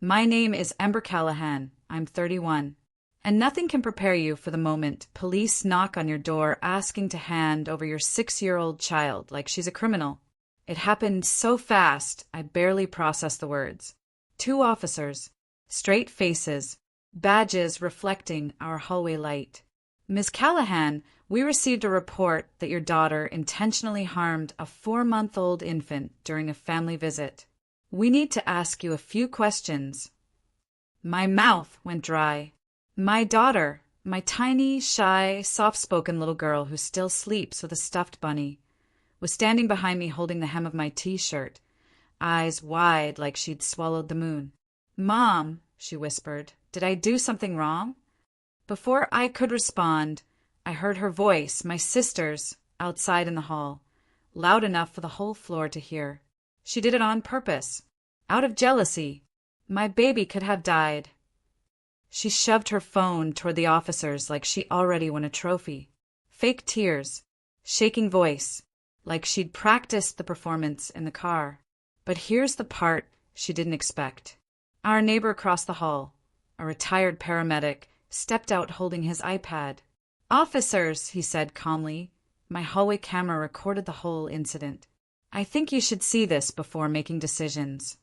My name is Ember Callahan. I'm 31. And nothing can prepare you for the moment police knock on your door asking to hand over your 6-year-old child like she's a criminal. It happened so fast, I barely processed the words. 2 officers, straight faces, badges reflecting our hallway light. Ms. Callahan, we received a report that your daughter intentionally harmed a 4-month-old infant during a family visit. We need to ask you a few questions. My mouth went dry. My daughter, my tiny, shy, soft-spoken little girl who still sleeps with a stuffed bunny, was standing behind me holding the hem of my t-shirt, eyes wide like she'd swallowed the moon. "Mom," she whispered, "did I do something wrong?" Before I could respond, I heard her voice, my sister's, outside in the hall, loud enough for the whole floor to hear. She did it on purpose, out of jealousy. My baby could have died. She shoved her phone toward the officers like she already won a trophy. Fake tears, shaking voice, like she'd practiced the performance in the car. But here's the part she didn't expect. Our neighbor across the hall, a retired paramedic, stepped out holding his iPad. "Officers," he said calmly. My hallway camera recorded the whole incident. "I think you should see this before making decisions."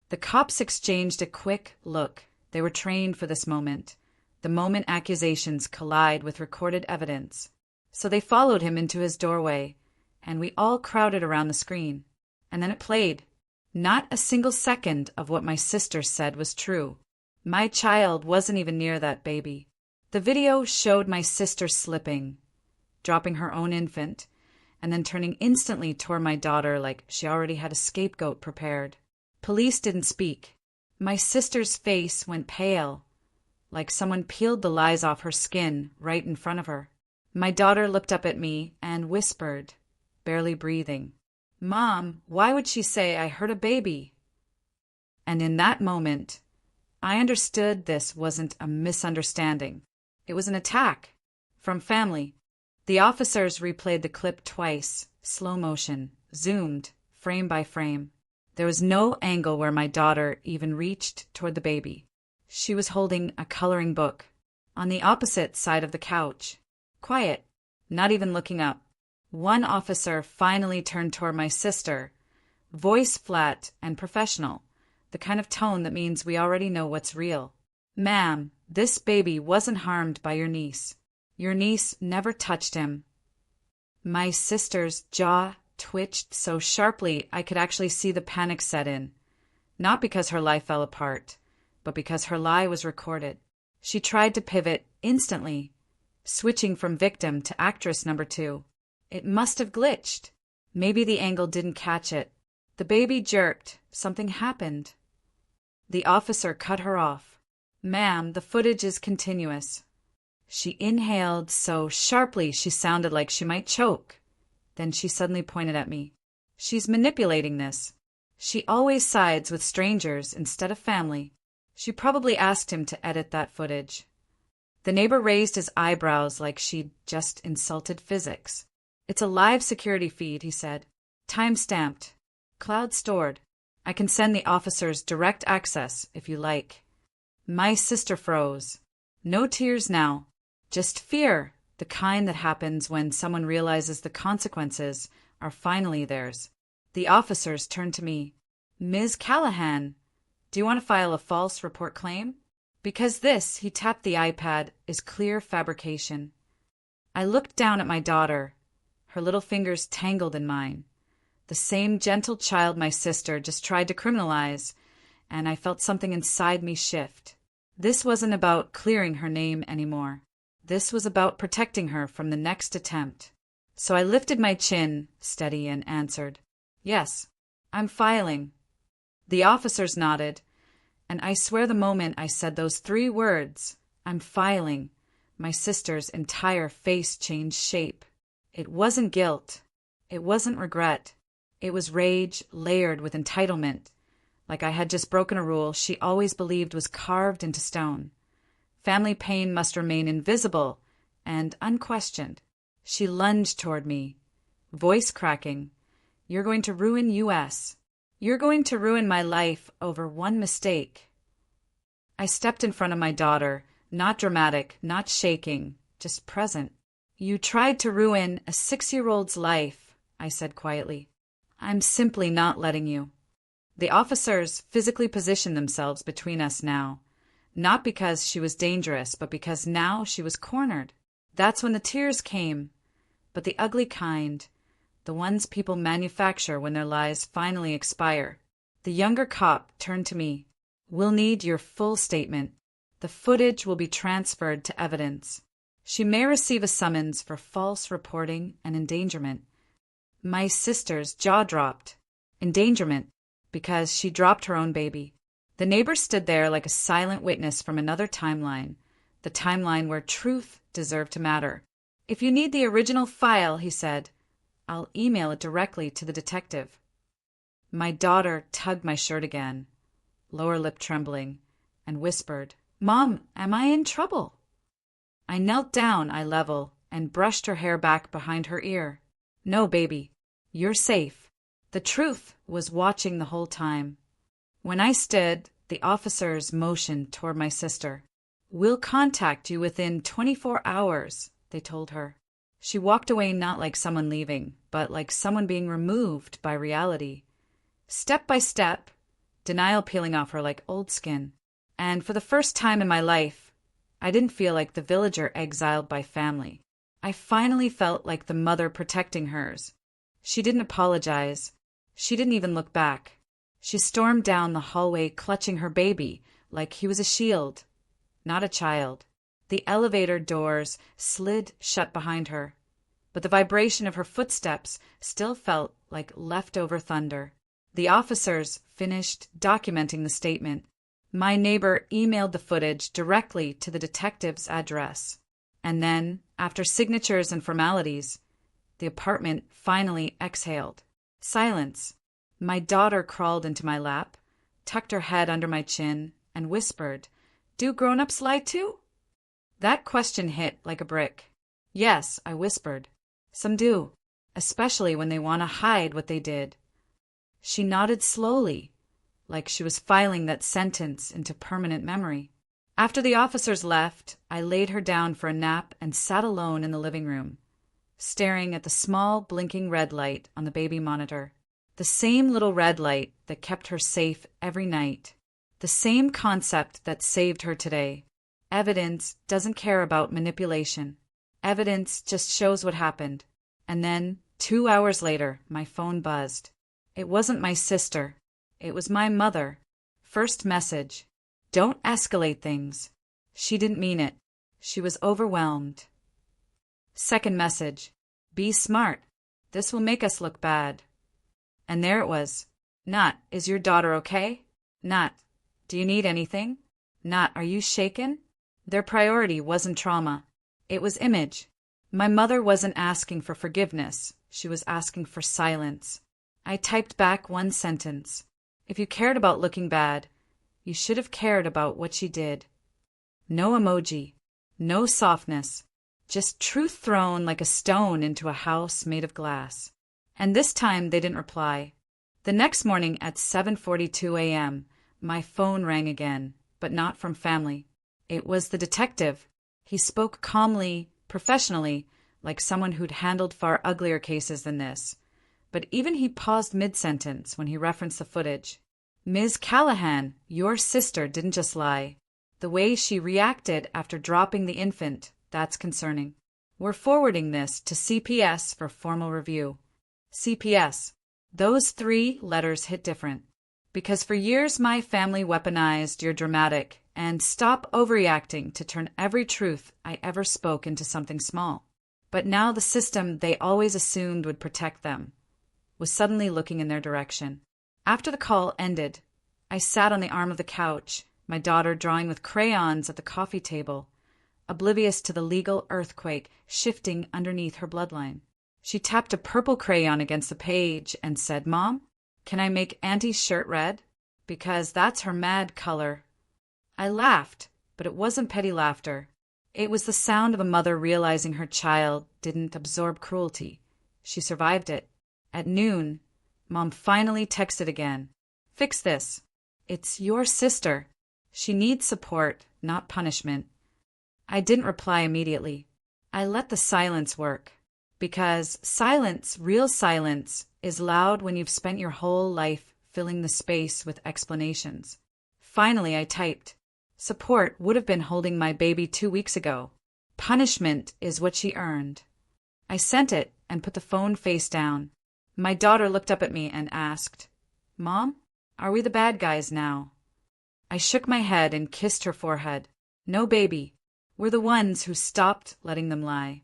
The cops exchanged a quick look. They were trained for this moment, the moment accusations collide with recorded evidence. So they followed him into his doorway, and we all crowded around the screen. And then it played. Not a single second of what my sister said was true. My child wasn't even near that baby. The video showed my sister slipping, dropping her own infant, and then turning instantly toward my daughter like she already had a scapegoat prepared. Police didn't speak. My sister's face went pale, like someone peeled the lies off her skin right in front of her. My daughter looked up at me and whispered, barely breathing, "Mom, why would she say I hurt a baby?" And in that moment, I understood this wasn't a misunderstanding. It was an attack. From family. The officers replayed the clip twice, slow motion, zoomed, frame by frame. There was no angle where my daughter even reached toward the baby. She was holding a coloring book, on the opposite side of the couch. Quiet, not even looking up. One officer finally turned toward my sister, voice flat and professional, the kind of tone that means we already know what's real. "Ma'am, this baby wasn't harmed by your niece. Your niece never touched him." My sister's jaw twitched so sharply I could actually see the panic set in, not because her lie fell apart, but because her lie was recorded. She tried to pivot instantly, switching from victim to actress number 2. It must have glitched. Maybe the angle didn't catch it. The baby jerked. Something happened. The officer cut her off. "Ma'am, the footage is continuous." She inhaled so sharply she sounded like she might choke. Then she suddenly pointed at me. "She's manipulating this. She always sides with strangers instead of family. She probably asked him to edit that footage." The neighbor raised his eyebrows like she'd just insulted physics. "It's a live security feed," he said. "Time-stamped. Cloud stored. I can send the officers direct access if you like." My sister froze. No tears now. Just fear. The kind that happens when someone realizes the consequences are finally theirs. The officers turned to me. "Ms. Callahan, do you want to file a false report claim? Because this," he tapped the iPad, "is clear fabrication." I looked down at my daughter, her little fingers tangled in mine. The same gentle child my sister just tried to criminalize, and I felt something inside me shift. This wasn't about clearing her name anymore. This was about protecting her from the next attempt. So I lifted my chin, steady, and answered, "Yes, I'm filing." The officers nodded, and I swear the moment I said those 3 words, "I'm filing," my sister's entire face changed shape. It wasn't guilt. It wasn't regret. It was rage layered with entitlement, like I had just broken a rule she always believed was carved into stone. Family pain must remain invisible and unquestioned. She lunged toward me, voice cracking. "You're going to ruin U.S. You're going to ruin my life over one mistake." I stepped in front of my daughter, not dramatic, not shaking, just present. "You tried to ruin a 6-year-old's life," I said quietly. "I'm simply not letting you." The officers physically positioned themselves between us now, not because she was dangerous, but because now she was cornered. That's when the tears came, but the ugly kind, the ones people manufacture when their lies finally expire. The younger cop turned to me. "We'll need your full statement. The footage will be transferred to evidence. She may receive a summons for false reporting and endangerment." My sister's jaw dropped. Endangerment, because she dropped her own baby. The neighbor stood there like a silent witness from another timeline, the timeline where truth deserved to matter. "If you need the original file," he said, "I'll email it directly to the detective." My daughter tugged my shirt again, lower lip trembling, and whispered, "Mom, am I in trouble?" I knelt down, eye level, and brushed her hair back behind her ear. "No, baby, you're safe. The truth was watching the whole time." When I stood, the officers motioned toward my sister. "We'll contact you within 24 hours, they told her. She walked away not like someone leaving, but like someone being removed by reality. Step by step, denial peeling off her like old skin. And for the first time in my life, I didn't feel like the villager exiled by family. I finally felt like the mother protecting hers. She didn't apologize. She didn't even look back. She stormed down the hallway clutching her baby like he was a shield, not a child. The elevator doors slid shut behind her, but the vibration of her footsteps still felt like leftover thunder. The officers finished documenting the statement. My neighbor emailed the footage directly to the detective's address. And then, after signatures and formalities, the apartment finally exhaled. Silence. My daughter crawled into my lap, tucked her head under my chin, and whispered, "Do grown-ups lie too?" That question hit like a brick. "Yes," I whispered. "Some do, especially when they want to hide what they did." She nodded slowly, like she was filing that sentence into permanent memory. After the officers left, I laid her down for a nap and sat alone in the living room, staring at the small blinking red light on the baby monitor. The same little red light that kept her safe every night. The same concept that saved her today. Evidence doesn't care about manipulation. Evidence just shows what happened. And then, 2 hours later, my phone buzzed. It wasn't my sister. It was my mother. First message. "Don't escalate things." She didn't mean it. She was overwhelmed. Second message. "Be smart. This will make us look bad." And there it was. Not, "Is your daughter okay?" Not, "Do you need anything?" Not, "Are you shaken?" Their priority wasn't trauma. It was image. My mother wasn't asking for forgiveness. She was asking for silence. I typed back one sentence. If you cared about looking bad, you should have cared about what she did. No emoji. No softness. Just truth thrown like a stone into a house made of glass. And this time they didn't reply. The next morning at 7:42 a.m., my phone rang again, but not from family. It was the detective. He spoke calmly, professionally, like someone who'd handled far uglier cases than this. But even he paused mid-sentence when he referenced the footage. "Ms. Callahan, your sister didn't just lie. The way she reacted after dropping the infant, that's concerning. We're forwarding this to CPS for formal review." CPS. Those 3 letters hit different. Because for years my family weaponized "you're dramatic" and "stop overreacting" to turn every truth I ever spoke into something small. But now the system they always assumed would protect them was suddenly looking in their direction. After the call ended, I sat on the arm of the couch, my daughter drawing with crayons at the coffee table, oblivious to the legal earthquake shifting underneath her bloodline. She tapped a purple crayon against the page and said, "Mom, can I make Auntie's shirt red? Because that's her mad color." I laughed, but it wasn't petty laughter. It was the sound of a mother realizing her child didn't absorb cruelty. She survived it. At noon, Mom finally texted again. "Fix this. It's your sister. She needs support, not punishment. I didn't reply immediately. I let the silence work. Because silence, real silence, is loud when you've spent your whole life filling the space with explanations. Finally, I typed, "Support would have been holding my baby 2 weeks ago. Punishment is what she earned." I sent it and put the phone face down. My daughter looked up at me and asked, "Mom, are we the bad guys now?" I shook my head and kissed her forehead. "No, baby. We're the ones who stopped letting them lie."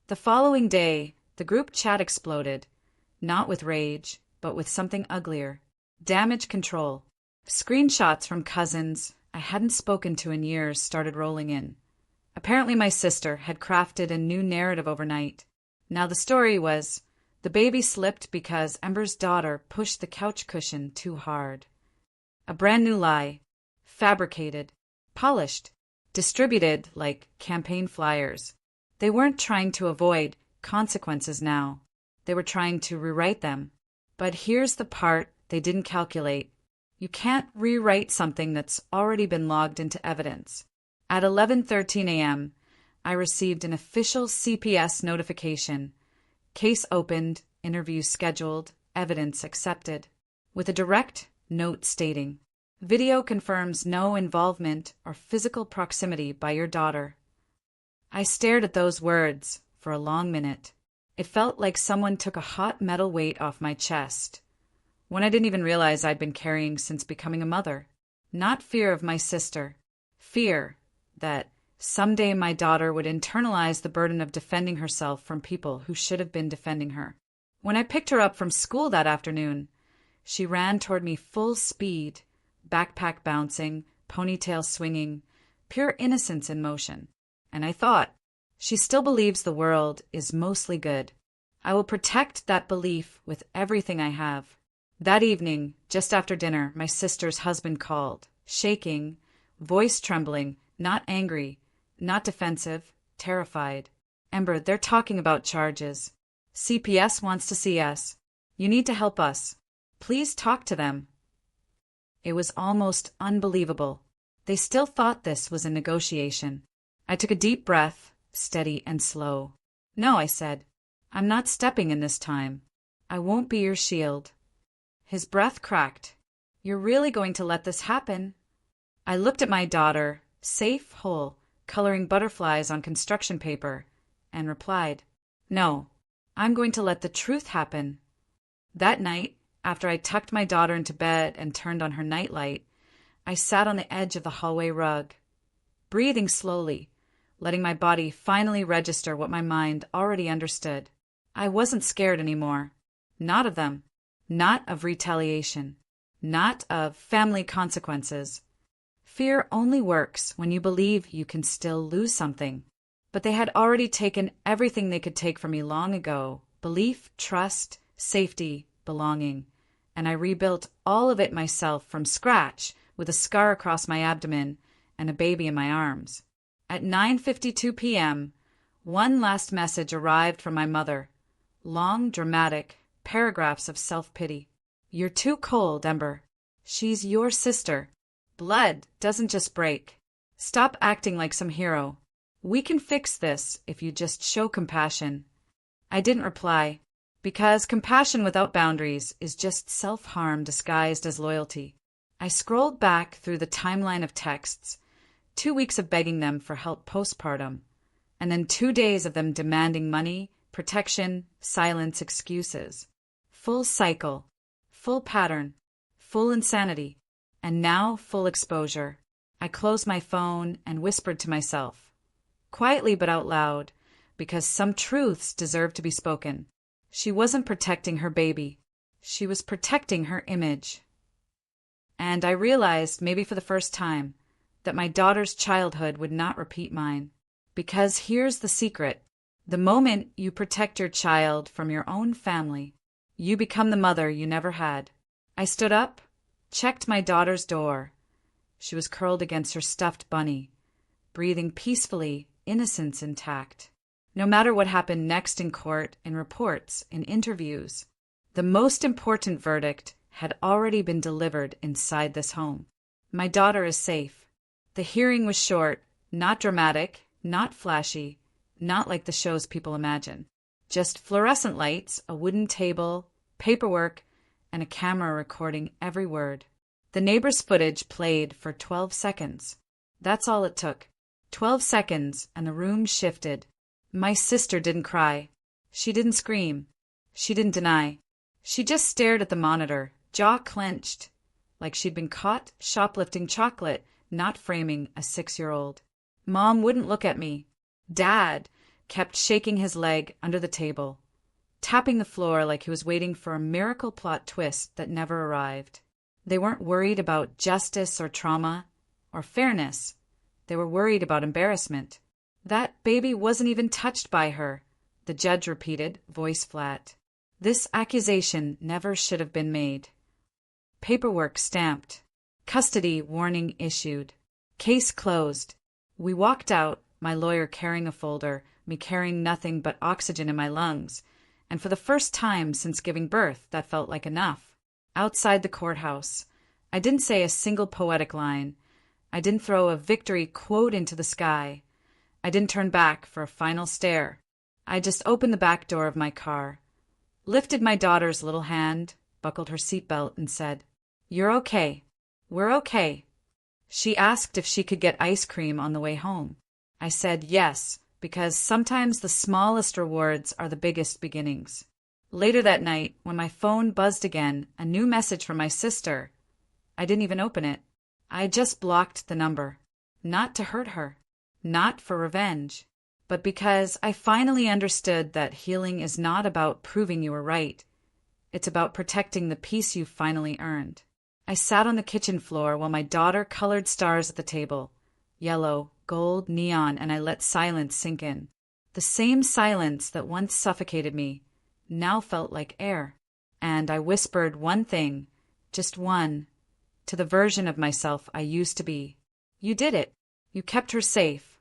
The following day, the group chat exploded, not with rage, but with something uglier. Damage control. Screenshots from cousins I hadn't spoken to in years started rolling in. Apparently my sister had crafted a new narrative overnight. Now the story was, the baby slipped because Ember's daughter pushed the couch cushion too hard. A brand new lie. Fabricated. Polished. Distributed like campaign flyers. They weren't trying to avoid consequences now. They were trying to rewrite them. But here's the part they didn't calculate. You can't rewrite something that's already been logged into evidence. At 11:13 a.m., I received an official CPS notification. Case opened, interview scheduled, evidence accepted. With a direct note stating, "Video confirms no involvement or physical proximity by your daughter." I stared at those words for a long minute. It felt like someone took a hot metal weight off my chest. One I didn't even realize I'd been carrying since becoming a mother. Not fear of my sister. Fear that someday my daughter would internalize the burden of defending herself from people who should have been defending her. When I picked her up from school that afternoon, she ran toward me full speed, backpack bouncing, ponytail swinging, pure innocence in motion. And I thought, she still believes the world is mostly good. I will protect that belief with everything I have. That evening, just after dinner, my sister's husband called, shaking, voice trembling, not angry, not defensive, terrified. "Ember, they're talking about charges. CPS wants to see us. You need to help us. Please talk to them." It was almost unbelievable. They still thought this was a negotiation. I took a deep breath, steady and slow. "No," I said. "I'm not stepping in this time. I won't be your shield." His breath cracked. "You're really going to let this happen?" I looked at my daughter, safe, whole, coloring butterflies on construction paper, and replied, "No, I'm going to let the truth happen." That night, after I tucked my daughter into bed and turned on her nightlight, I sat on the edge of the hallway rug, breathing slowly, letting my body finally register what my mind already understood. I wasn't scared anymore. Not of them. Not of retaliation. Not of family consequences. Fear only works when you believe you can still lose something. But they had already taken everything they could take from me long ago: belief, trust, safety, belonging. And I rebuilt all of it myself from scratch with a scar across my abdomen and a baby in my arms. At 9:52 p.m., one last message arrived from my mother. Long, dramatic, paragraphs of self-pity. "You're too cold, Ember. She's your sister. Blood doesn't just break. Stop acting like some hero. We can fix this if you just show compassion." I didn't reply, because compassion without boundaries is just self-harm disguised as loyalty. I scrolled back through the timeline of texts, 2 weeks of begging them for help postpartum, and then 2 days of them demanding money, protection, silence, excuses. Full cycle, full pattern, full insanity, and now full exposure. I closed my phone and whispered to myself, quietly but out loud, because some truths deserve to be spoken. She wasn't protecting her baby. She was protecting her image. And I realized, maybe for the first time, that my daughter's childhood would not repeat mine. Because here's the secret. The moment you protect your child from your own family, you become the mother you never had. I stood up, checked my daughter's door. She was curled against her stuffed bunny, breathing peacefully, innocence intact. No matter what happened next in court, in reports, in interviews, the most important verdict had already been delivered inside this home. My daughter is safe. The hearing was short, not dramatic, not flashy, not like the shows people imagine. Just fluorescent lights, a wooden table, paperwork, and a camera recording every word. The neighbor's footage played for 12 seconds. That's all it took. 12 seconds, and the room shifted. My sister didn't cry. She didn't scream. She didn't deny. She just stared at the monitor, jaw clenched, like she'd been caught shoplifting chocolate, not framing a 6-year-old. Mom wouldn't look at me. Dad kept shaking his leg under the table, tapping the floor like he was waiting for a miracle plot twist that never arrived. They weren't worried about justice or trauma or fairness. They were worried about embarrassment. That baby wasn't even touched by her, the judge repeated, voice flat. This accusation never should have been made. Paperwork stamped. Custody warning issued. Case closed. We walked out, my lawyer carrying a folder, me carrying nothing but oxygen in my lungs, and for the first time since giving birth, that felt like enough. Outside the courthouse, I didn't say a single poetic line. I didn't throw a victory quote into the sky. I didn't turn back for a final stare. I just opened the back door of my car, lifted my daughter's little hand, buckled her seatbelt, and said, "You're okay. We're okay." She asked if she could get ice cream on the way home. I said yes, because sometimes the smallest rewards are the biggest beginnings. Later that night, when my phone buzzed again, a new message from my sister, I didn't even open it. I just blocked the number. Not to hurt her. Not for revenge. But because I finally understood that healing is not about proving you were right. It's about protecting the peace you finally earned. I sat on the kitchen floor while my daughter colored stars at the table. Yellow, gold, neon, and I let silence sink in. The same silence that once suffocated me now felt like air. And I whispered one thing, just one, to the version of myself I used to be. You did it. You kept her safe.